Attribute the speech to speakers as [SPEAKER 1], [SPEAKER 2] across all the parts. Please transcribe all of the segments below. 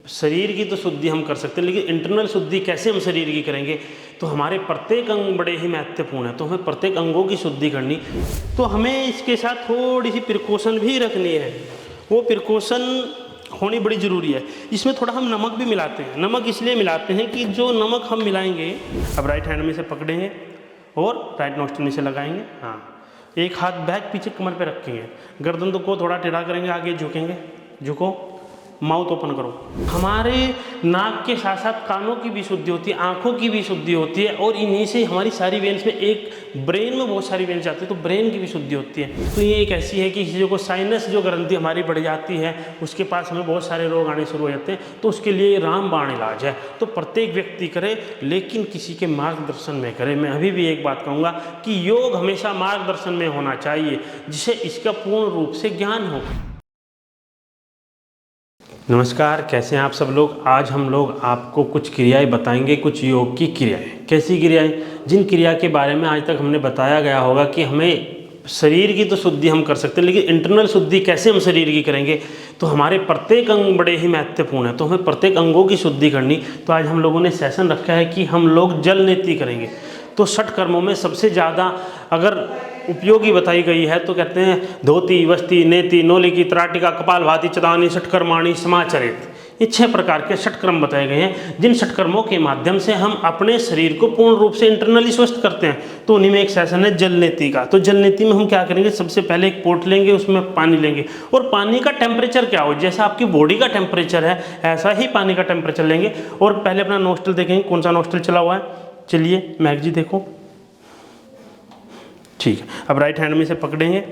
[SPEAKER 1] शरीर की तो शुद्धि हम कर सकते हैं, लेकिन इंटरनल शुद्धि कैसे हम शरीर की करेंगे? तो हमारे प्रत्येक अंग बड़े ही महत्वपूर्ण है, तो हमें प्रत्येक अंगों की शुद्धि करनी, तो हमें इसके साथ थोड़ी सी प्रिकॉशन भी रखनी है। वो प्रिकॉशन होनी बड़ी ज़रूरी है। इसमें थोड़ा हम नमक भी मिलाते हैं। नमक इसलिए मिलाते हैं कि जो नमक हम मिलाएंगे, अब राइट हैंड में से पकड़ेंगे और राइट नोस्ट्रिल में से लगाएंगे। हाँ, एक हाथ बैक पीछे कमर पे रखेंगे, गर्दन को थोड़ा टेढ़ा करेंगे, आगे झुकेंगे, झुको, माउथ ओपन करो। हमारे नाक के साथ साथ कानों की भी शुद्धि होती है, आंखों की भी शुद्धि होती है, और इन्हीं से हमारी सारी वेन्स में, एक ब्रेन में बहुत सारी वेन्स आती है, तो ब्रेन की भी शुद्धि होती है। तो ये एक ऐसी है कि किसी को साइनस जो ग्रंथि हमारी बढ़ जाती है, उसके पास हमें बहुत सारे रोग आने शुरू हो जाते हैं, तो उसके लिए रामबाण इलाज है। तो प्रत्येक व्यक्ति करे, लेकिन किसी के मार्गदर्शन में करे। मैं अभी भी एक बात कहूँगा कि योग हमेशा मार्गदर्शन में होना चाहिए, जिसे इसका पूर्ण रूप से ज्ञान हो। नमस्कार, कैसे हैं आप सब लोग? आज हम लोग आपको कुछ क्रियाएं बताएंगे, कुछ योग की क्रियाएं। कैसी क्रियाएं? जिन क्रिया के बारे में आज तक हमने बताया गया होगा कि हमें शरीर की तो शुद्धि हम कर सकते हैं, लेकिन इंटरनल शुद्धि कैसे हम शरीर की करेंगे? तो हमारे प्रत्येक अंग बड़े ही महत्वपूर्ण है, तो हमें प्रत्येक अंगों की शुद्धि करनी। तो आज हम लोगों ने सेशन रखा है कि हम लोग जल नेति करेंगे। तो 6 कर्मों में सबसे ज़्यादा अगर उपयोगी बताई गई है तो कहते हैं धोती, वस्ती, नेति, नौलिकी, त्राटिका, कपालभाति, चदानी, षटकर्माणि, समाचरित। ये 6 प्रकार के षटकर्म बताए गए हैं, जिन षटकर्मों के माध्यम से हम अपने शरीर को पूर्ण रूप से इंटरनली स्वस्थ करते हैं। तो उन्हीं में एक सेशन है जल नेति का। तो जल नेति में हम क्या करेंगे? सबसे पहले एक पोट लेंगे, उसमें पानी लेंगे, और पानी का टेम्परेचर क्या हो, जैसा आपकी बॉडी का टेम्परेचर है ऐसा ही पानी का टेम्परेचर लेंगे। और पहले अपना नोस्ट्रल देखेंगे, कौन सा नोस्ट्रल चला हुआ है। चलिए महक जी देखो, ठीक है। अब राइट हैंड में से पकड़ेंगे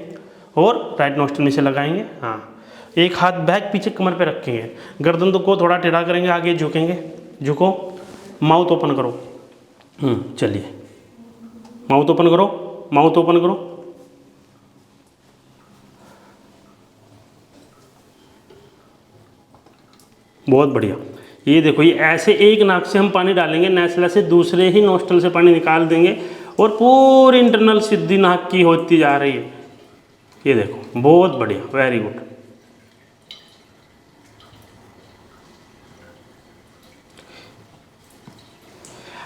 [SPEAKER 1] और राइट नोस्ट्रल में से लगाएंगे। हाँ, एक हाथ बैक पीछे कमर पे रखेंगे, गर्दन को थोड़ा टेढ़ा करेंगे, आगे झुकेंगे, झुको, माउथ ओपन करो। चलिए, माउथ ओपन करो, माउथ ओपन करो। बहुत बढ़िया। ये देखो, ये ऐसे एक नाक से हम पानी डालेंगे, नेसला से, दूसरे ही नोस्ट्रल से पानी निकाल देंगे, और पूरी इंटरनल शुद्धि नाक की होती जा रही है। ये देखो, बहुत बढ़िया, वेरी गुड।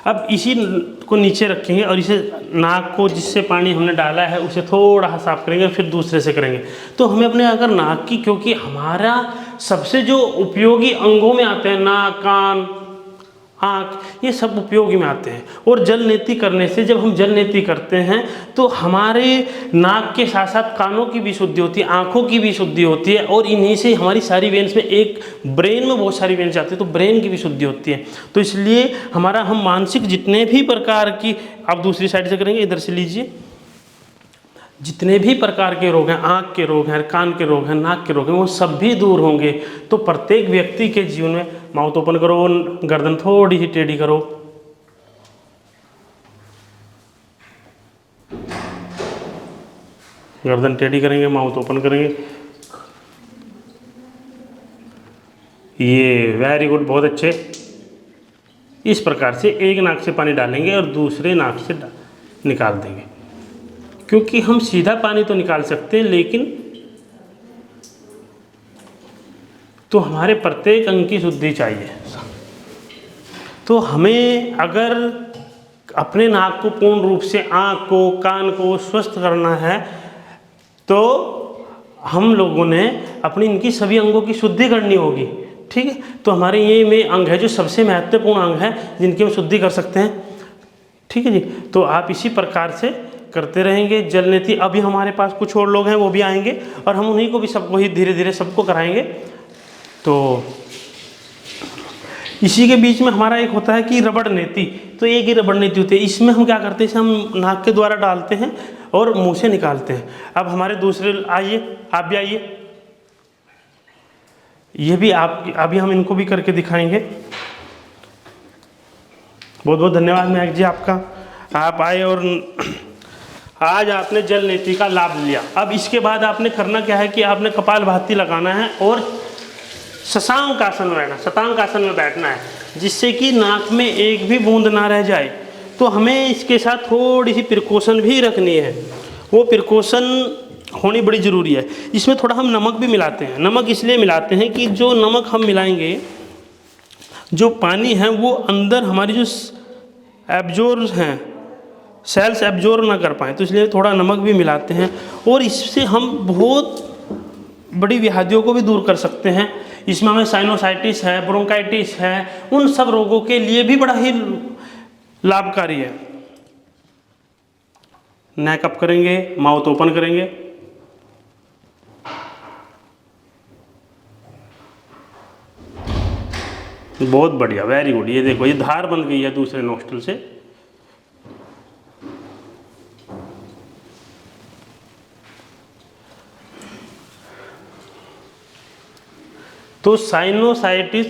[SPEAKER 1] अब इसी को नीचे रखेंगे और इसे नाक को, जिससे पानी हमने डाला है उसे थोड़ा सा साफ करेंगे, फिर दूसरे से करेंगे। तो हमें अपने अगर नाक की, क्योंकि हमारा सबसे जो उपयोगी अंगों में आते हैं, नाक, कान, आँख, ये सब उपयोगी में आते हैं। और जल नेति करने से, जब हम जल नेति करते हैं तो हमारे नाक के साथ साथ कानों की भी शुद्धि होती है, आँखों की भी शुद्धि होती है, और इन्हीं से हमारी सारी वेन्स में, एक ब्रेन में बहुत सारी वेन्स आती है, तो ब्रेन की भी शुद्धि होती है। तो इसलिए हमारा, हम मानसिक जितने भी प्रकार की, आप दूसरी साइड से करेंगे, इधर से लीजिए, जितने भी प्रकार के रोग हैं, आँख के रोग हैं, कान के रोग हैं, नाक के रोग हैं, वो सब भी दूर होंगे। तो प्रत्येक व्यक्ति के जीवन में, माउथ ओपन करो, गर्दन थोड़ी सी टेढ़ी करो, गर्दन टेढ़ी करेंगे, माउथ ओपन करेंगे। ये वेरी गुड, बहुत अच्छे। इस प्रकार से एक नाक से पानी डालेंगे और दूसरे नाक से निकाल देंगे, क्योंकि हम सीधा पानी तो निकाल सकते हैं, लेकिन तो हमारे प्रत्येक अंग की शुद्धि चाहिए। तो हमें अगर अपने नाक को पूर्ण रूप से, आँख को, कान को स्वस्थ करना है, तो हम लोगों ने अपनी इनकी सभी अंगों की शुद्धि करनी होगी। ठीक है, तो हमारे ये में अंग है जो सबसे महत्वपूर्ण अंग है, जिनकी हम शुद्धि कर सकते हैं। ठीक है जी, तो आप इसी प्रकार से करते रहेंगे जल नेति। अभी हमारे पास कुछ और लोग हैं, वो भी आएंगे, और हम उन्हीं को भी, सबको ही धीरे धीरे सबको कराएंगे। तो इसी के बीच में हमारा एक होता है कि रबड़ नेति। तो एक ही रबड़ नेति होती है, इसमें हम क्या करते हैं, इसे हम नाक के द्वारा डालते हैं और मुंह से निकालते हैं। अब हमारे दूसरे, आइए, आप भी आइए, ये भी आप, अभी हम इनको भी करके दिखाएंगे। बहुत बहुत धन्यवाद महक जी आपका, आप आए और आज आपने जल नेति का लाभ लिया। अब इसके बाद आपने करना क्या है कि आपने कपालभाति लगाना है और शशांक आसन में रहना, शतांक आसन में बैठना है, जिससे कि नाक में एक भी बूंद ना रह जाए। तो हमें इसके साथ थोड़ी सी प्रिकॉशन भी रखनी है। वो प्रिकॉशन होनी बड़ी ज़रूरी है। इसमें थोड़ा हम नमक भी मिलाते हैं। नमक इसलिए मिलाते हैं कि जो नमक हम मिलाएंगे, जो पानी है वो अंदर हमारी जो एब्जॉर्ब हैं, सेल्स एब्जॉर्ब ना कर पाएँ, तो इसलिए थोड़ा नमक भी मिलाते हैं। और इससे हम बहुत बड़ी व्याधियों को भी दूर कर सकते हैं। इसमें हमें साइनोसाइटिस है, ब्रोंकाइटिस है, उन सब रोगों के लिए भी बड़ा ही लाभकारी है। नेक अप करेंगे, माउथ ओपन करेंगे। बहुत बढ़िया, वेरी गुड। ये देखो, ये धार बन गई है दूसरे नोस्ट्रल से। तो साइनोसाइटिस,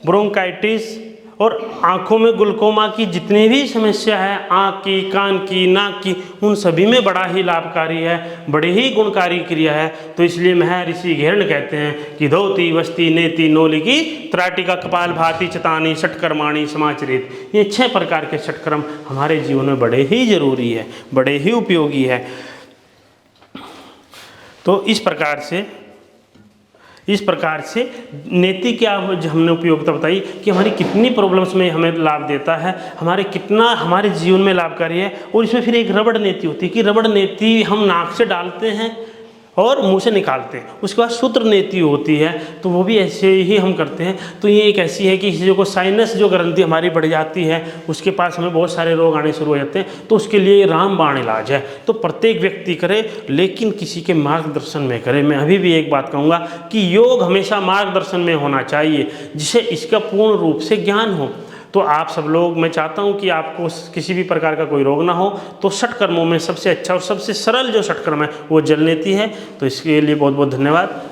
[SPEAKER 1] ब्रोंकाइटिस और आँखों में ग्लूकोमा की जितनी भी समस्या है, आँख की, कान की, नाक की, उन सभी में बड़ा ही लाभकारी है, बड़ी ही गुणकारी क्रिया है। तो इसलिए महर्षि घेर्ण कहते हैं कि धोती वस्ती नेति नोली की त्राटिका कपाल भाती चतानी षटकर्माणी समाचरित। ये 6 प्रकार के षटकर्म हमारे जीवन में बड़े ही जरूरी है, बड़े ही उपयोगी है। तो इस प्रकार से नेति क्या हमने उपयोगिता बताई कि हमारी कितनी प्रॉब्लम्स में हमें लाभ देता है, हमारे कितना हमारे जीवन में लाभकारी है। और इसमें फिर एक रबड़ नेति होती है कि रबड़ नेति हम नाक से डालते हैं और मुंह से निकालते हैं। उसके बाद सूत्र नेति होती है, तो वो भी ऐसे ही हम करते हैं। तो ये एक ऐसी है कि किसी को साइनस जो ग्रंथि हमारी बढ़ जाती है, उसके पास हमें बहुत सारे रोग आने शुरू हो जाते हैं, तो उसके लिए रामबाण इलाज है। तो प्रत्येक व्यक्ति करे, लेकिन किसी के मार्गदर्शन में करे। मैं अभी भी एक बात कहूँगा कि योग हमेशा मार्गदर्शन में होना चाहिए, जिसे इसका पूर्ण रूप से ज्ञान हो। तो आप सब लोग, मैं चाहता हूं कि आपको किसी भी प्रकार का कोई रोग ना हो। तो षटकर्मों में सबसे अच्छा और सबसे सरल जो षटकर्म है वो जल नेति है। तो इसके लिए बहुत बहुत धन्यवाद।